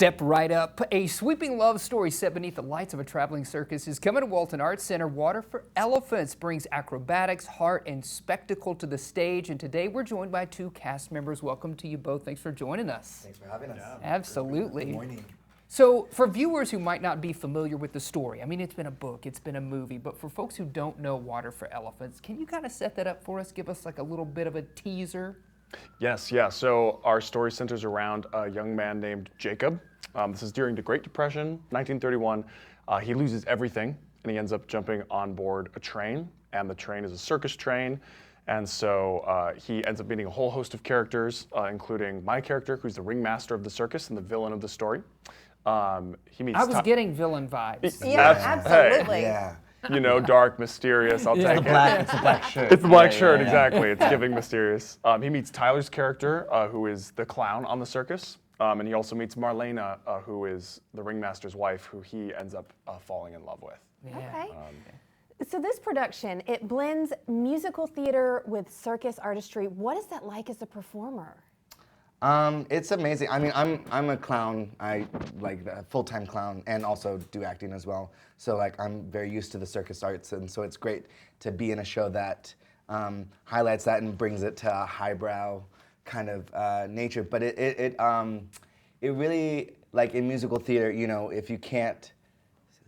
Step right up. A sweeping love story set beneath the lights of a traveling circus is coming to Walton Arts Center. Water for Elephants brings acrobatics, heart, and spectacle to the stage. And today we're joined by two cast members. Welcome to you both. Thanks for joining us. Thanks for having us. Yeah, absolutely. Good morning. So for viewers who might not be familiar with the story, I mean, it's been a book, it's been a movie, but for folks who don't know Water for Elephants, can you kind of set that up for us? Give us like a little bit of a teaser? Yes, yeah. So our story centers around a young man named Jacob. This is during the Great Depression, 1931. He loses everything, and he ends up jumping on board a train, and the train is a circus train. And so he ends up meeting a whole host of characters, including my character, who's the ringmaster of the circus and the villain of the story. He meets I was getting villain vibes. Yeah, absolutely. Hey, Yeah. you know, dark, mysterious, I'll take it. It's a black shirt. It's the black shirt, exactly. It's giving mysterious. He meets Tyler's character, who is the clown on the circus. And he also meets Marlena, who is the ringmaster's wife, who he ends up falling in love with. Yeah. Okay. So this production, it blends musical theater with circus artistry. What is that like as a performer? It's amazing. I mean, I'm a clown. I like a full-time clown and also do acting as well. So like I'm very used to the circus arts, and so it's great to be in a show that highlights that and brings it to a highbrow kind of nature. But it really, like in musical theater, you know, if you can't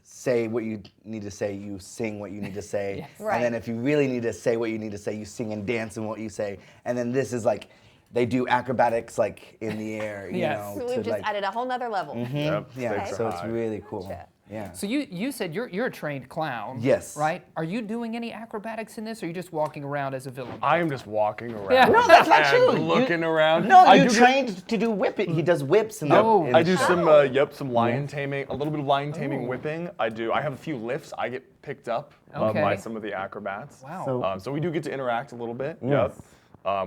say what you need to say, you sing what you need to say. Yes. Right. And then if you really need to say what you need to say, you sing and dance in what you say. And then this is like, they do acrobatics like in the air, you Yes. know. So to we've just like, added a whole nother level. Yep, yeah, stakes so are it's high. really cool. Gotcha. Yeah. So you said you're a trained clown. Yes. Right? Are you doing any acrobatics in this, or are you just walking around as a villain? I am just walking around. Yeah. No, that's not and true. looking around. No, I you do trained to do whipping. He does whips in the, Oh. in the I do show. some lion taming, a little bit of lion taming whipping. I have a few lifts. I get picked up Okay. by some of the acrobats. Wow. So we do get to interact a little bit. Yes.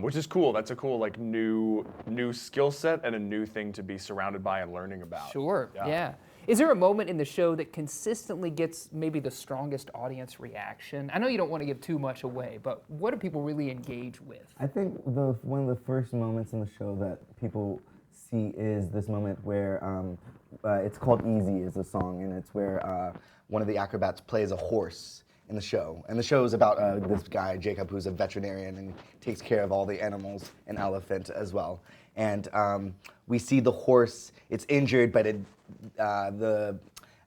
Which is cool. That's a cool like new skill set and a new thing to be surrounded by and learning about. Sure, yeah. Is there a moment in the show that consistently gets maybe the strongest audience reaction? I know you don't want to give too much away, but what do people really engage with? I think one of the first moments in the show that people see is this moment where it's called "Easy" is the song, and it's where One of the acrobats plays a horse in the show. And the show is about this guy, Jacob, who's a veterinarian and takes care of all the animals, an elephant as well. And we see the horse, it's injured, but the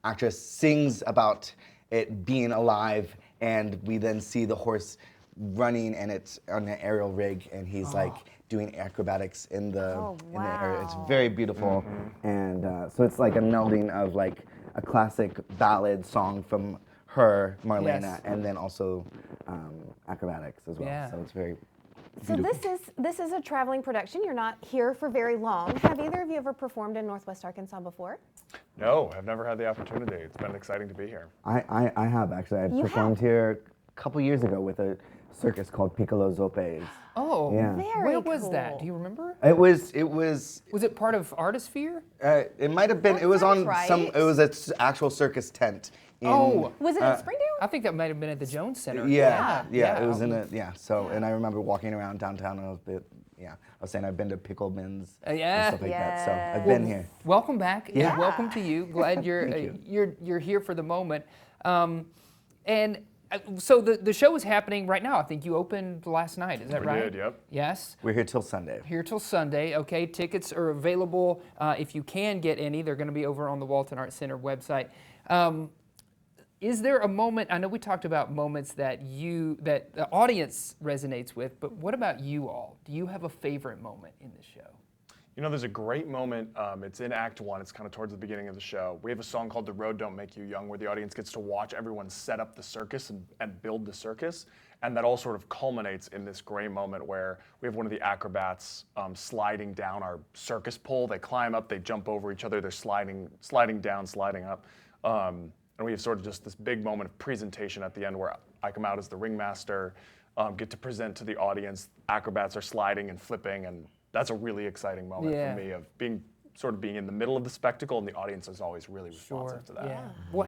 actress sings about it being alive, and we then see the horse running, and it's on an aerial rig, and he's like doing acrobatics in the in the air. It's wow. very beautiful. and so it's like a melding of like a classic ballad song from her, Marlena, Yes. and then also acrobatics as well. Yeah. So it's very So this is a traveling production. You're not here for very long. Have either of you ever performed in Northwest Arkansas before? No, I've never had the opportunity. It's been exciting to be here. I have actually. I You performed have? here a couple years ago with a circus called Piccolo Zopes. Oh, Yeah. Very where was that? cool. Do you remember? It was Was it part of Artisphere? it might have been, That it was on sounds some, right. it was an actual circus tent. In, Oh. Was it in Springdale? I think that might have been at the Jones Center. Yeah, Yeah. it was in a, so, and I remember walking around downtown and I was a bit, I was saying I've been to Picklebins Yeah. and stuff like that, so I've Yes. been here. Welcome back. Yeah. And welcome to you. Glad you're here for the moment. So the show is happening right now. I think you opened last night. Is that We right? did, yep. Yes. We're here till Sunday. Here till Sunday. Okay. Tickets are available if you can get any. They're going to be over on the Walton Arts Center website. Is there a moment? I know we talked about moments that the audience resonates with, but what about you all? Do you have a favorite moment in the show? You know, there's a great moment. It's in Act 1. It's kind of towards the beginning of the show. We have a song called "The Road Don't Make You Young," where the audience gets to watch everyone set up the circus and build the circus. And that all sort of culminates in this great moment where we have one of the acrobats sliding down our circus pole. They climb up, they jump over each other, they're sliding down, sliding up. And we have sort of just this big moment of presentation at the end where I come out as the ringmaster, get to present to the audience. Acrobats are sliding and flipping, and that's a really exciting moment Yeah. for me of being in the middle of the spectacle, and the audience is always really responsive to that. Yeah. Well,